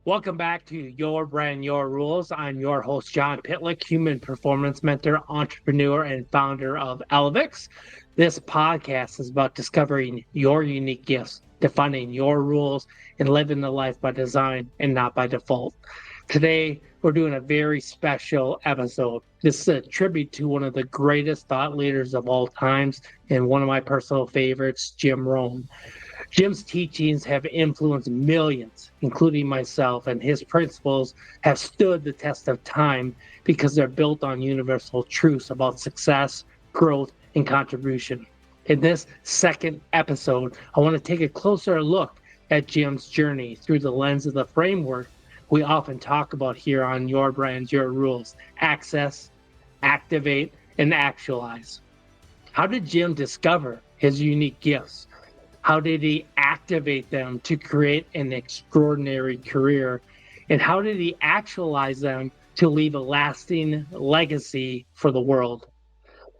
Welcome back to Your Brand, Your Rules. I'm your host, John Pitlick, human performance mentor, entrepreneur, and founder of Elevix. This podcast is about discovering your unique gifts, defining your rules, and living the life by design and not by default. Today, we're doing a very special episode. This is a tribute to one of the greatest thought leaders of all times and one of my personal favorites, Jim Rohn. Jim's teachings have influenced millions, including myself, and his principles have stood the test of time because they're built on universal truths about success, growth, and contribution. In this second episode, I want to take a closer look at Jim's journey through the lens of the framework we often talk about here on Your Brand, Your Rules: access, activate, and actualize. How did Jim discover his unique gifts? How did he activate them to create an extraordinary career? And how did he actualize them to leave a lasting legacy for the world?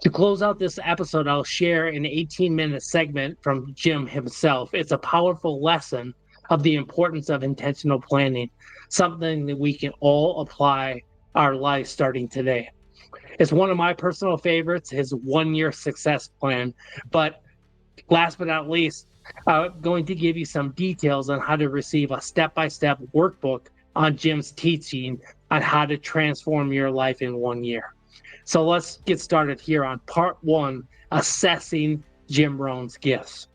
To close out this episode, I'll share an 18-minute segment from Jim himself. It's a powerful lesson of the importance of intentional planning, something that we can all apply our life starting today. It's one of my personal favorites, his one-year success plan. But last but not least, I'm going to give you some details on how to receive a step-by-step workbook on Jim's teaching on how to transform your life in 1 year. So let's get started here on part one, assessing Jim Rohn's gifts.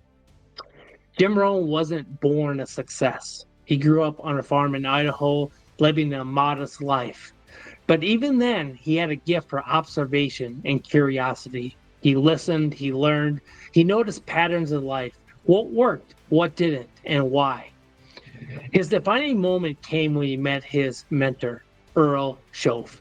Jim Rohn wasn't born a success. He grew up on a farm in Idaho, living a modest life. But even then, he had a gift for observation and curiosity. He listened, he learned, he noticed patterns in life. What worked, what didn't, and why. His defining moment came when he met his mentor, Earl Schoaf.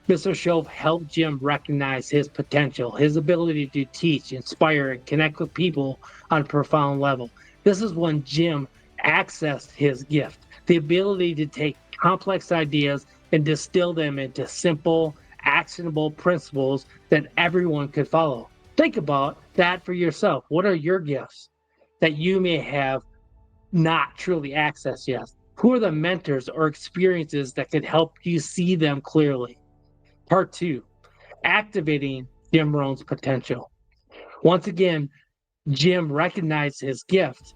Mr. Schoaf helped Jim recognize his potential, his ability to teach, inspire, and connect with people on a profound level. This is when Jim accessed his gift, the ability to take complex ideas and distill them into simple, actionable principles that everyone could follow. Think about that for yourself. What are your gifts that you may have not truly accessed yet? Who are the mentors or experiences that could help you see them clearly? Part two, activating Jim Rohn's potential. Once again, Jim recognized his gift.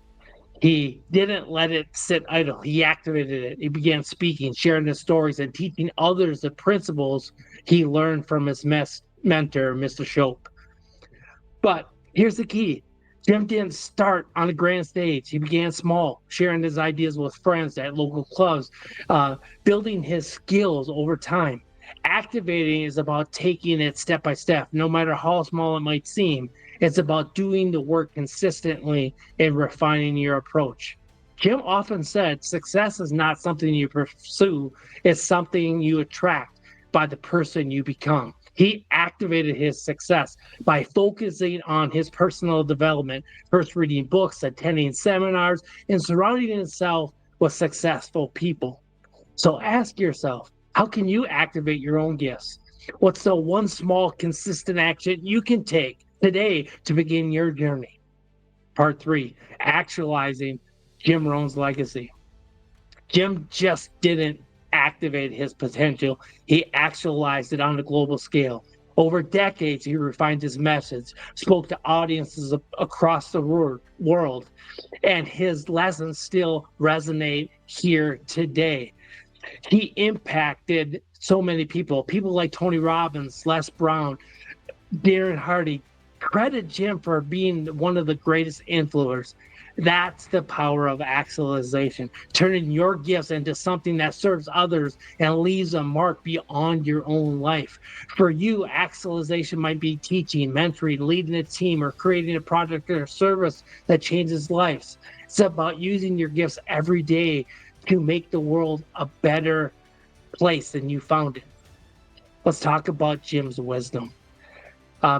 He didn't let it sit idle. He activated it. He began speaking, sharing his stories, and teaching others the principles he learned from his mentor, Mr. Schoaf. But here's the key. Jim didn't start on a grand stage. He began small, sharing his ideas with friends at local clubs, building his skills over time. Activating is about taking it step by step, no matter how small it might seem. It's about doing the work consistently and refining your approach. Jim often said success is not something you pursue, it's something you attract by the person you become. He activated his success by focusing on his personal development, first reading books, attending seminars, and surrounding himself with successful people. So ask yourself, how can you activate your own gifts? What's the one small, consistent action you can take today to begin your journey? Part three, actualizing Jim Rohn's legacy. Jim just didn't activate his potential. He actualized it on a global scale. Over decades, he refined his message, spoke to audiences across the world, and his lessons still resonate here today. He impacted so many people like Tony Robbins, Les Brown, Darren Hardy. Credit Jim for being one of the greatest influencers. That's the power of actualization, turning your gifts into something that serves others and leaves a mark beyond your own life. For you, actualization might be teaching, mentoring, leading a team, or creating a product or service that changes lives. It's about using your gifts every day to make the world a better place than you found it. Let's talk about Jim's wisdom.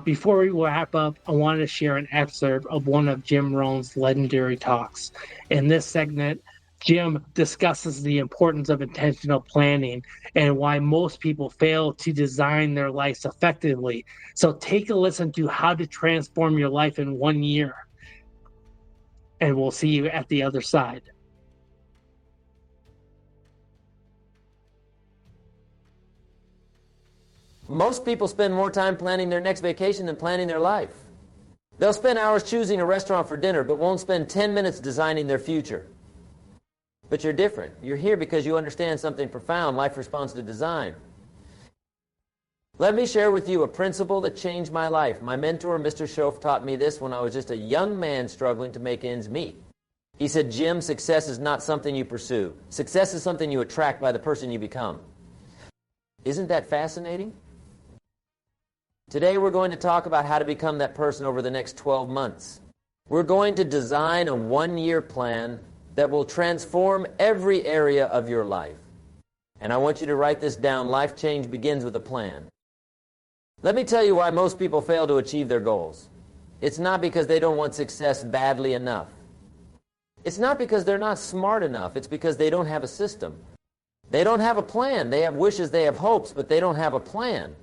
Before we wrap up, I wanted to share an excerpt of one of Jim Rohn's legendary talks. In this segment, Jim discusses the importance of intentional planning and why most people fail to design their lives effectively. So take a listen to how to transform your life in 1 year, and we'll see you at the other side. Most people spend more time planning their next vacation than planning their life. They'll spend hours choosing a restaurant for dinner, but won't spend 10 minutes designing their future. But you're different. You're here because you understand something profound. Life responds to design. Let me share with you a principle that changed my life. My mentor, Mr. Schoaf, taught me this when I was just a young man struggling to make ends meet. He said, Jim, success is not something you pursue. Success is something you attract by the person you become. Isn't that fascinating? Today we're going to talk about how to become that person over the next 12 months. We're going to design a one-year plan that will transform every area of your life. And I want you to write this down. Life change begins with a plan. Let me tell you why most people fail to achieve their goals. It's not because they don't want success badly enough. It's not because they're not smart enough. It's because they don't have a system. They don't have a plan. They have wishes, they have hopes, but they don't have a plan.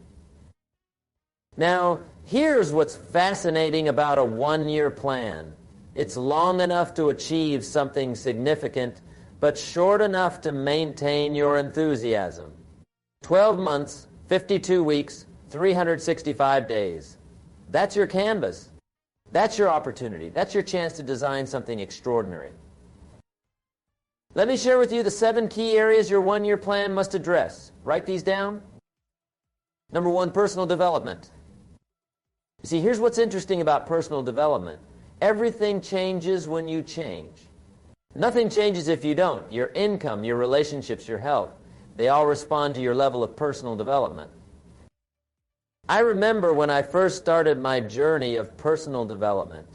Now, here's what's fascinating about a one-year plan. It's long enough to achieve something significant, but short enough to maintain your enthusiasm. 12 months, 52 weeks, 365 days. That's your canvas. That's your opportunity. That's your chance to design something extraordinary. Let me share with you the 7 key areas your one-year plan must address. Write these down. Number 1, personal development. You see, here's what's interesting about personal development. Everything changes when you change. Nothing changes if you don't. Your income, your relationships, your health, they all respond to your level of personal development. I remember when I first started my journey of personal development.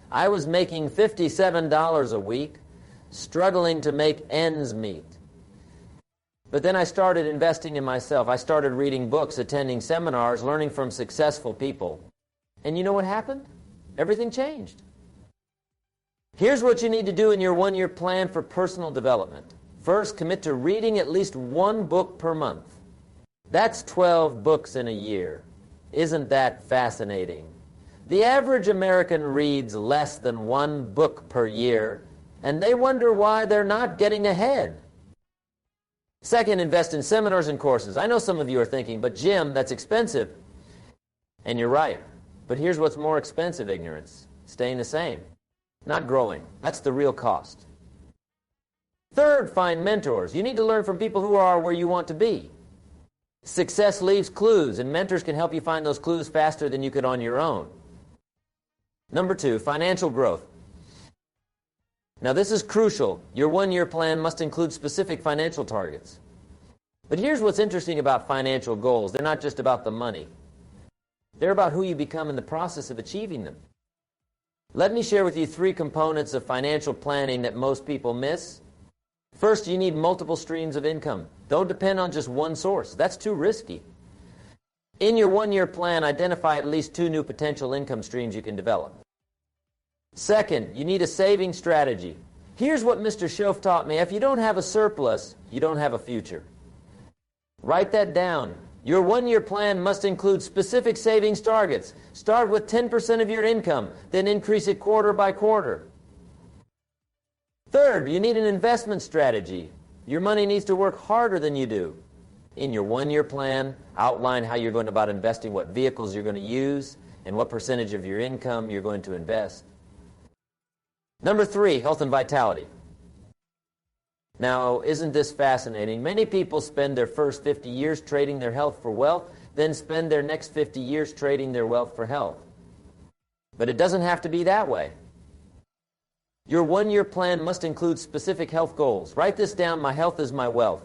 I was making $57 a week, struggling to make ends meet. But then I started investing in myself. I started reading books, attending seminars, learning from successful people. And you know what happened? Everything changed. Here's what you need to do in your one-year plan for personal development. First, commit to reading at least 1 book per month. That's 12 books in a year. Isn't that fascinating? The average American reads less than 1 book per year, and they wonder why they're not getting ahead. Second, invest in seminars and courses. I know some of you are thinking, but Jim, that's expensive. And you're right. But here's what's more expensive, ignorance. Staying the same. Not growing. That's the real cost. Third, find mentors. You need to learn from people who are where you want to be. Success leaves clues, and mentors can help you find those clues faster than you could on your own. Number 2, financial growth. Now this is crucial. Your one-year plan must include specific financial targets. But here's what's interesting about financial goals. They're not just about the money. They're about who you become in the process of achieving them. Let me share with you 3 components of financial planning that most people miss. First, you need multiple streams of income. Don't depend on just one source. That's too risky. In your one-year plan, identify at least 2 new potential income streams you can develop. Second, you need a saving strategy. Here's what Mr. Schoaf taught me. If you don't have a surplus, you don't have a future. Write that down. Your one-year plan must include specific savings targets. Start with 10% of your income, then increase it quarter by quarter. Third, you need an investment strategy. Your money needs to work harder than you do. In your one-year plan, outline how you're going about investing, what vehicles you're going to use, and what percentage of your income you're going to invest. Number 3, health and vitality. Now, isn't this fascinating? Many people spend their first 50 years trading their health for wealth, then spend their next 50 years trading their wealth for health. But it doesn't have to be that way. Your one-year plan must include specific health goals. Write this down, my health is my wealth.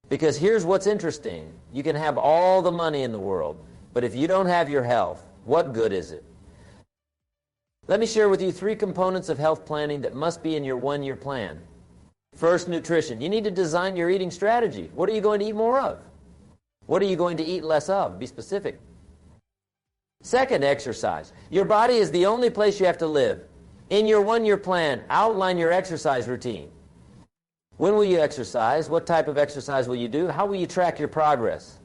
Because here's what's interesting. You can have all the money in the world, but if you don't have your health, what good is it? Let me share with you 3 components of health planning that must be in your one-year plan. First, nutrition. You need to design your eating strategy. What are you going to eat more of? What are you going to eat less of? Be specific. Second, exercise. Your body is the only place you have to live. In your one-year plan, outline your exercise routine. When will you exercise? What type of exercise will you do? How will you track your progress?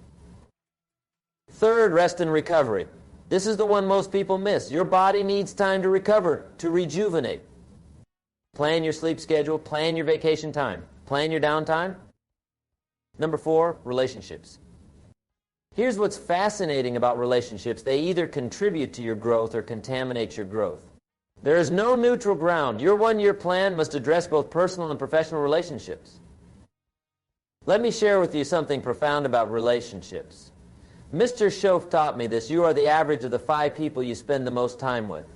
Third, rest and recovery. This is the one most people miss. Your body needs time to recover, to rejuvenate. Plan your sleep schedule, plan your vacation time, plan your downtime. Number 4, relationships. Here's what's fascinating about relationships. They either contribute to your growth or contaminate your growth. There is no neutral ground. Your one-year plan must address both personal and professional relationships. Let me share with you something profound about relationships. Mr. Schoaf taught me this. You are the average of the 5 people you spend the most time with.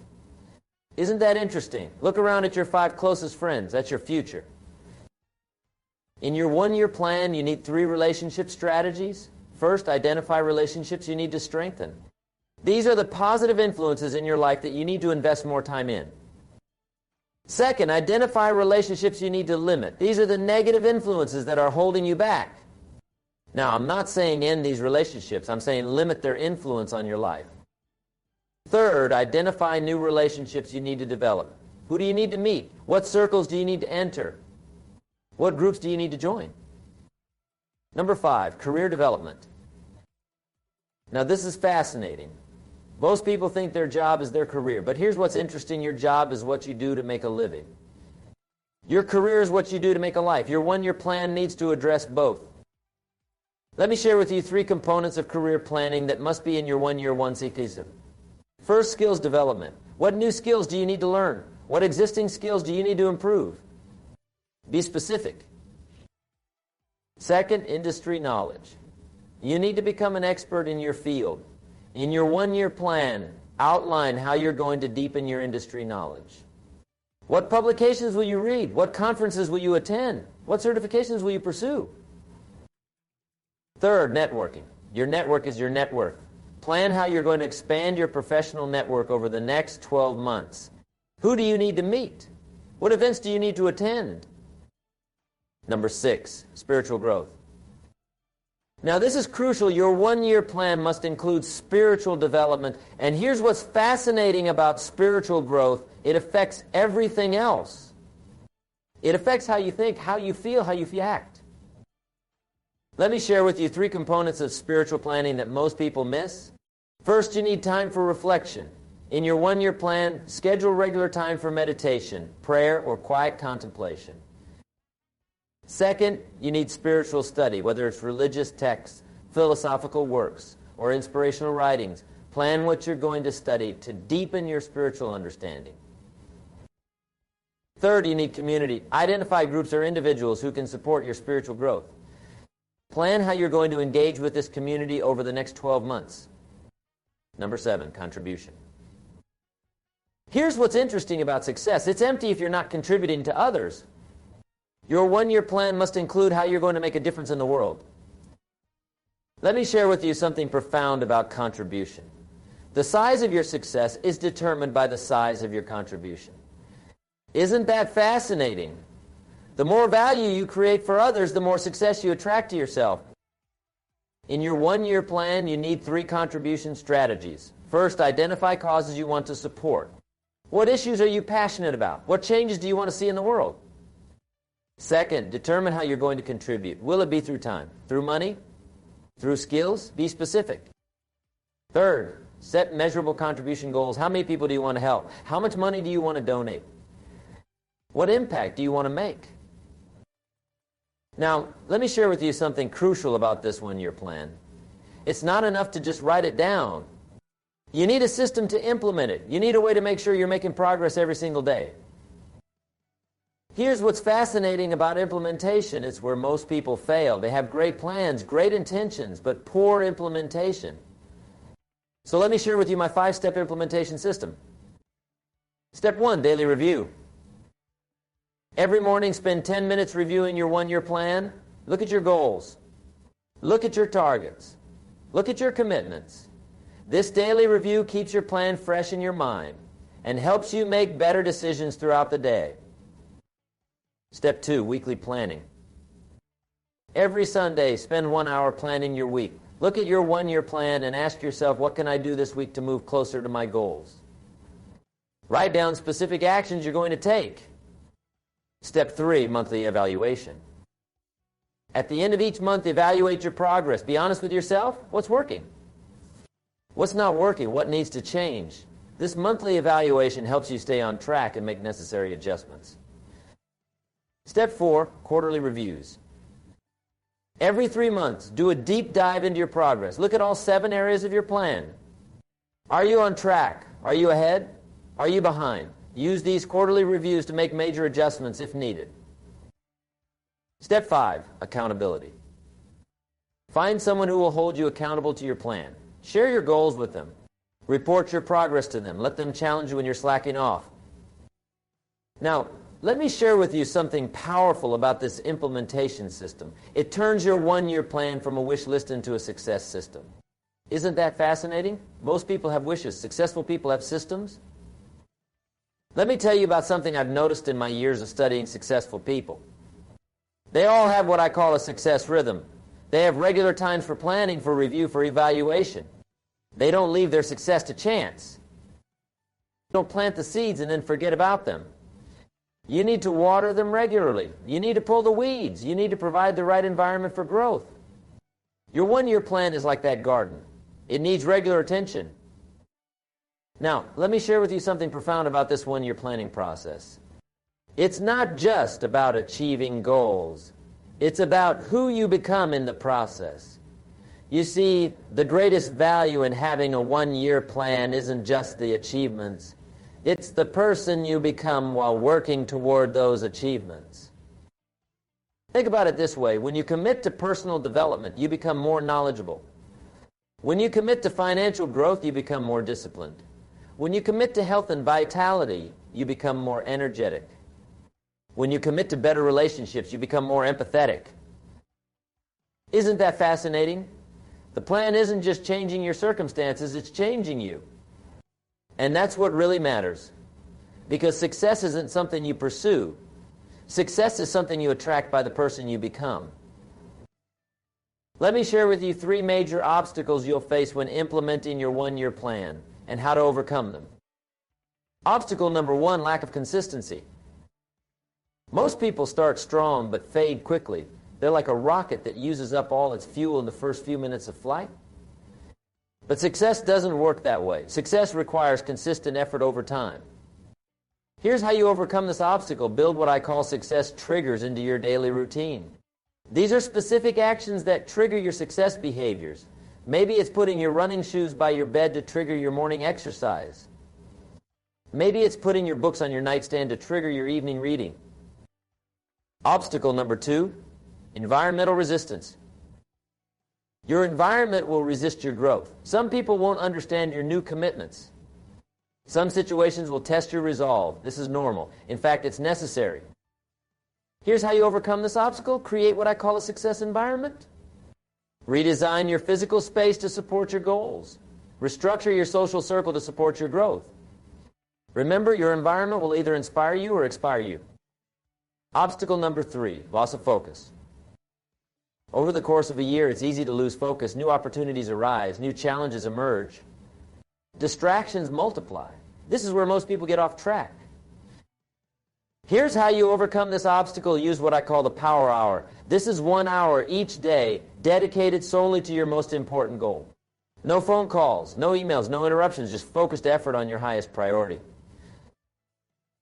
Isn't that interesting? Look around at your 5 closest friends. That's your future. In your one-year plan, you need 3 relationship strategies. First, identify relationships you need to strengthen. These are the positive influences in your life that you need to invest more time in. Second, identify relationships you need to limit. These are the negative influences that are holding you back. Now, I'm not saying end these relationships. I'm saying limit their influence on your life. Third, identify new relationships you need to develop. Who do you need to meet? What circles do you need to enter? What groups do you need to join? Number 5, career development. Now, this is fascinating. Most people think their job is their career, but here's what's interesting. Your job is what you do to make a living. Your career is what you do to make a life. Your one-year plan needs to address both. Let me share with you 3 components of career planning that must be in your one-year 1C thesis. First, skills development. What new skills do you need to learn? What existing skills do you need to improve? Be specific. Second, industry knowledge. You need to become an expert in your field. In your one-year plan, outline how you're going to deepen your industry knowledge. What publications will you read? What conferences will you attend? What certifications will you pursue? Third, networking. Your network is your net worth. Plan how you're going to expand your professional network over the next 12 months. Who do you need to meet? What events do you need to attend? Number 6, spiritual growth. Now, this is crucial. Your one-year plan must include spiritual development. And here's what's fascinating about spiritual growth. It affects everything else. It affects how you think, how you feel, how you act. Let me share with you 3 components of spiritual planning that most people miss. First, you need time for reflection. In your one-year plan, schedule regular time for meditation, prayer, or quiet contemplation. Second, you need spiritual study, whether it's religious texts, philosophical works, or inspirational writings. Plan what you're going to study to deepen your spiritual understanding. Third, you need community. Identify groups or individuals who can support your spiritual growth. Plan how you're going to engage with this community over the next 12 months. Number 7, contribution. Here's what's interesting about success. It's empty if you're not contributing to others. Your one-year plan must include how you're going to make a difference in the world. Let me share with you something profound about contribution. The size of your success is determined by the size of your contribution. Isn't that fascinating? The more value you create for others, the more success you attract to yourself. In your one-year plan, you need 3 contribution strategies. First, identify causes you want to support. What issues are you passionate about? What changes do you want to see in the world? Second, determine how you're going to contribute. Will it be through time? Through money? Through skills? Be specific. Third, set measurable contribution goals. How many people do you want to help? How much money do you want to donate? What impact do you want to make? Now, let me share with you something crucial about this one-year plan. It's not enough to just write it down. You need a system to implement it. You need a way to make sure you're making progress every single day. Here's what's fascinating about implementation. It's where most people fail. They have great plans, great intentions, but poor implementation. So let me share with you my 5-step implementation system. Step 1, daily review. Every morning, spend 10 minutes reviewing your one-year plan. Look at your goals. Look at your targets. Look at your commitments. This daily review keeps your plan fresh in your mind and helps you make better decisions throughout the day. Step 2, weekly planning. Every Sunday, spend 1 hour planning your week. Look at your one-year plan and ask yourself, what can I do this week to move closer to my goals? Write down specific actions you're going to take. Step 3, monthly evaluation. At the end of each month, evaluate your progress. Be honest with yourself. What's working? What's not working? What needs to change? This monthly evaluation helps you stay on track and make necessary adjustments. Step 4, quarterly reviews. Every 3 months, do a deep dive into your progress. Look at all 7 areas of your plan. Are you on track? Are you ahead? Are you behind? Use these quarterly reviews to make major adjustments if needed. Step 5, accountability. Find someone who will hold you accountable to your plan. Share your goals with them. Report your progress to them. Let them challenge you when you're slacking off. Now, let me share with you something powerful about this implementation system. It turns your one-year plan from a wish list into a success system. Isn't that fascinating? Most people have wishes. Successful people have systems. Let me tell you about something I've noticed in my years of studying successful people. They all have what I call a success rhythm. They have regular times for planning, for review, for evaluation. They don't leave their success to chance. Don't plant the seeds and then forget about them. You need to water them regularly. You need to pull the weeds. You need to provide the right environment for growth. Your one-year plan is like that garden. It needs regular attention. Now, let me share with you something profound about this one-year planning process. It's not just about achieving goals. It's about who you become in the process. You see, the greatest value in having a one-year plan isn't just the achievements. It's the person you become while working toward those achievements. Think about it this way. When you commit to personal development, you become more knowledgeable. When you commit to financial growth, you become more disciplined. When you commit to health and vitality, you become more energetic. When you commit to better relationships, you become more empathetic. Isn't that fascinating? The plan isn't just changing your circumstances, it's changing you. And that's what really matters. Because success isn't something you pursue. Success is something you attract by the person you become. Let me share with you 3 major obstacles you'll face when implementing your one-year plan and how to overcome them. Obstacle number 1, lack of consistency. Most people start strong but fade quickly. They're like a rocket that uses up all its fuel in the first few minutes of flight. But success doesn't work that way. Success requires consistent effort over time. Here's how you overcome this obstacle. Build what I call success triggers into your daily routine. These are specific actions that trigger your success behaviors. Maybe it's putting your running shoes by your bed to trigger your morning exercise. Maybe it's putting your books on your nightstand to trigger your evening reading. Obstacle number 2, environmental resistance. Your environment will resist your growth. Some people won't understand your new commitments. Some situations will test your resolve. This is normal. In fact, it's necessary. Here's how you overcome this obstacle. Create what I call a success environment. Redesign your physical space to support your goals. Restructure your social circle to support your growth. Remember, your environment will either inspire you or expire you. Obstacle number 3, loss of focus. Over the course of a year, it's easy to lose focus. New opportunities arise. New challenges emerge. Distractions multiply. This is where most people get off track. Here's how you overcome this obstacle. Use what I call the power hour. This is 1 hour each day dedicated solely to your most important goal. No phone calls, no emails, no interruptions, just focused effort on your highest priority.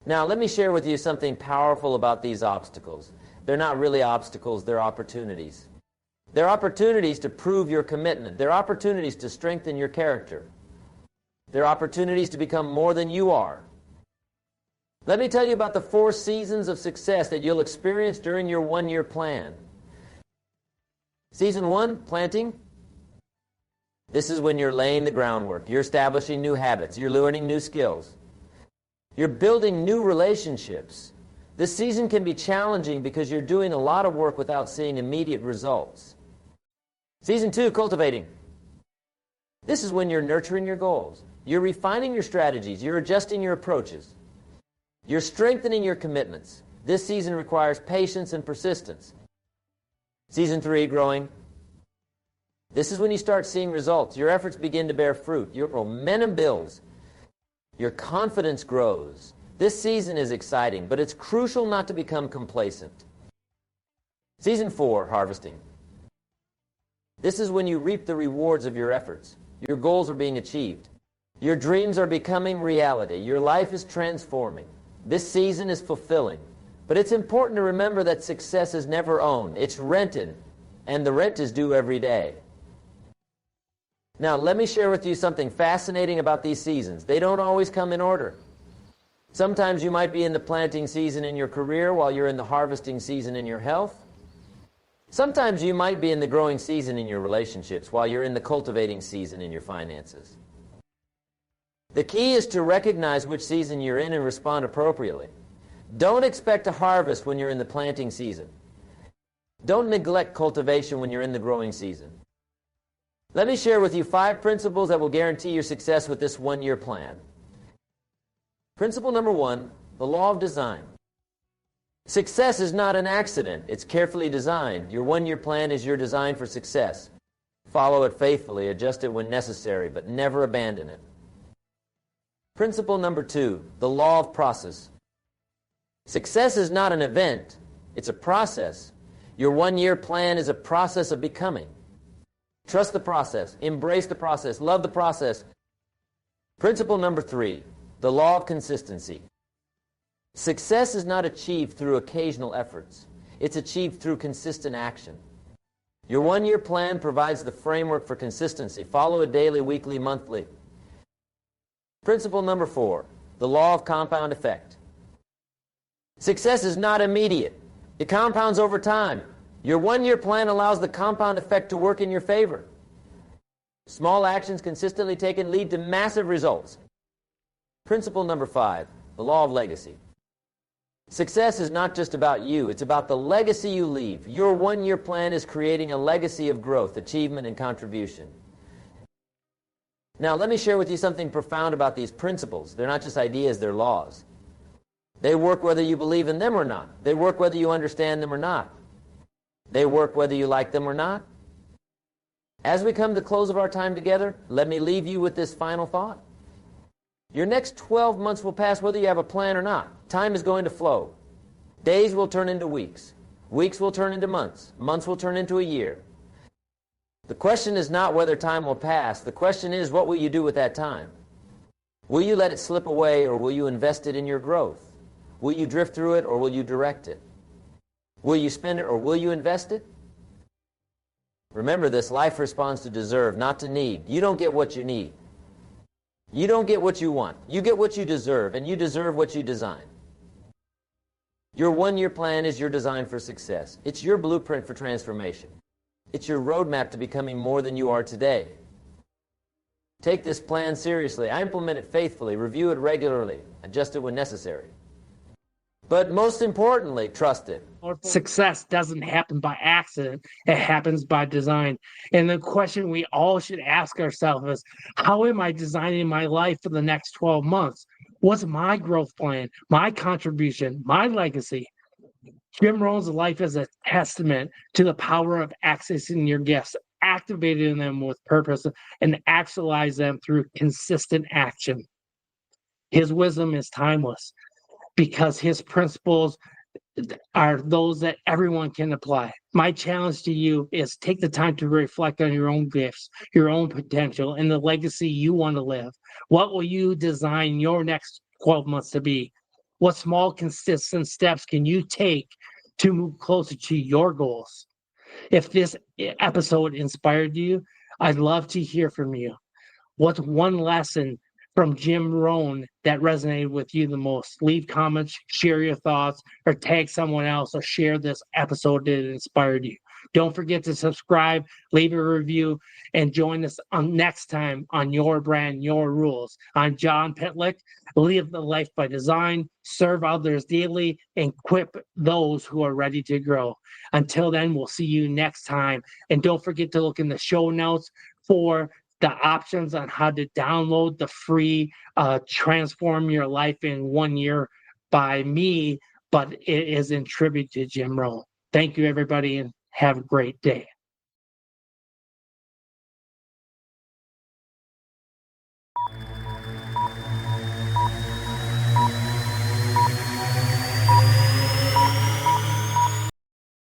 Now, let me share with you something powerful about these obstacles. They're not really obstacles, they're opportunities. They're opportunities to prove your commitment. They're opportunities to strengthen your character. They're opportunities to become more than you are. Let me tell you about the 4 seasons of success that you'll experience during your one-year plan. Season 1, planting. This is when you're laying the groundwork. You're establishing new habits. You're learning new skills. You're building new relationships. This season can be challenging because you're doing a lot of work without seeing immediate results. Season 2, cultivating. This is when you're nurturing your goals. You're refining your strategies. You're adjusting your approaches. You're strengthening your commitments. This season requires patience and persistence. Season 3, growing. This is when you start seeing results. Your efforts begin to bear fruit. Your momentum builds. Your confidence grows. This season is exciting, but it's crucial not to become complacent. Season 4, harvesting. This is when you reap the rewards of your efforts. Your goals are being achieved. Your dreams are becoming reality. Your life is transforming. This season is fulfilling. But it's important to remember that success is never owned. It's rented and the rent is due every day. Now, let me share with you something fascinating about these seasons. They don't always come in order. Sometimes you might be in the planting season in your career while you're in the harvesting season in your health. Sometimes you might be in the growing season in your relationships while you're in the cultivating season in your finances. The key is to recognize which season you're in and respond appropriately. Don't expect to harvest when you're in the planting season. Don't neglect cultivation when you're in the growing season. Let me share with you 5 principles that will guarantee your success with this one-year plan. Principle number 1, the law of design. Success is not an accident. It's carefully designed. Your one-year plan is your design for success. Follow it faithfully, adjust it when necessary, but never abandon it. Principle number 2, the law of process. Success is not an event. It's a process. Your one-year plan is a process of becoming. Trust the process. Embrace the process. Love the process. Principle number 3, the law of consistency. Success is not achieved through occasional efforts. It's achieved through consistent action. Your one-year plan provides the framework for consistency. Follow it daily, weekly, monthly. Principle number 4, the law of compound effect. Success is not immediate. It compounds over time. Your one-year plan allows the compound effect to work in your favor. Small actions consistently taken lead to massive results. Principle number 5, the law of legacy. Success is not just about you. It's about the legacy you leave. Your one-year plan is creating a legacy of growth, achievement, and contribution. Now, let me share with you something profound about these principles. They're not just ideas, they're laws. They work whether you believe in them or not. They work whether you understand them or not. They work whether you like them or not. As we come to the close of our time together, let me leave you with this final thought. Your next 12 months will pass whether you have a plan or not. Time is going to flow. Days will turn into weeks. Weeks will turn into months. Months will turn into a year. The question is not whether time will pass. The question is, what will you do with that time? Will you let it slip away, or will you invest it in your growth? Will you drift through it, or will you direct it? Will you spend it, or will you invest it? Remember this, life responds to deserve, not to need. You don't get what you need. You don't get what you want. You get what you deserve, and you deserve what you design. Your one-year plan is your design for success. It's your blueprint for transformation. It's your roadmap to becoming more than you are today. Take this plan seriously. I implement it faithfully. Review it regularly. Adjust it when necessary. But most importantly, trust it. Success doesn't happen by accident. It happens by design. And the question we all should ask ourselves is, how am I designing my life for the next 12 months? What's my growth plan, my contribution, my legacy? Jim Rohn's life is a testament to the power of accessing your gifts, activating them with purpose, and actualize them through consistent action. His wisdom is timeless because his principles are those that everyone can apply. My challenge to you is take the time to reflect on your own gifts, your own potential, and the legacy you want to live. What will you design your next 12 months to be? What small, consistent steps can you take to move closer to your goals? If this episode inspired you, I'd love to hear from you. What's one lesson from Jim Rohn that resonated with you the most? Leave comments, share your thoughts, or tag someone else, or share this episode that inspired you. Don't forget to subscribe, leave a review, and join us on next time on Your Brand, Your Rules. I'm John Pitlick. Live the life by design, serve others daily, and equip those who are ready to grow. Until then, we'll see you next time. And don't forget to look in the show notes for the options on how to download the free Transform Your Life in 1 Year by me, but it is in tribute to Jim Rohn. Thank you, everybody, and have a great day.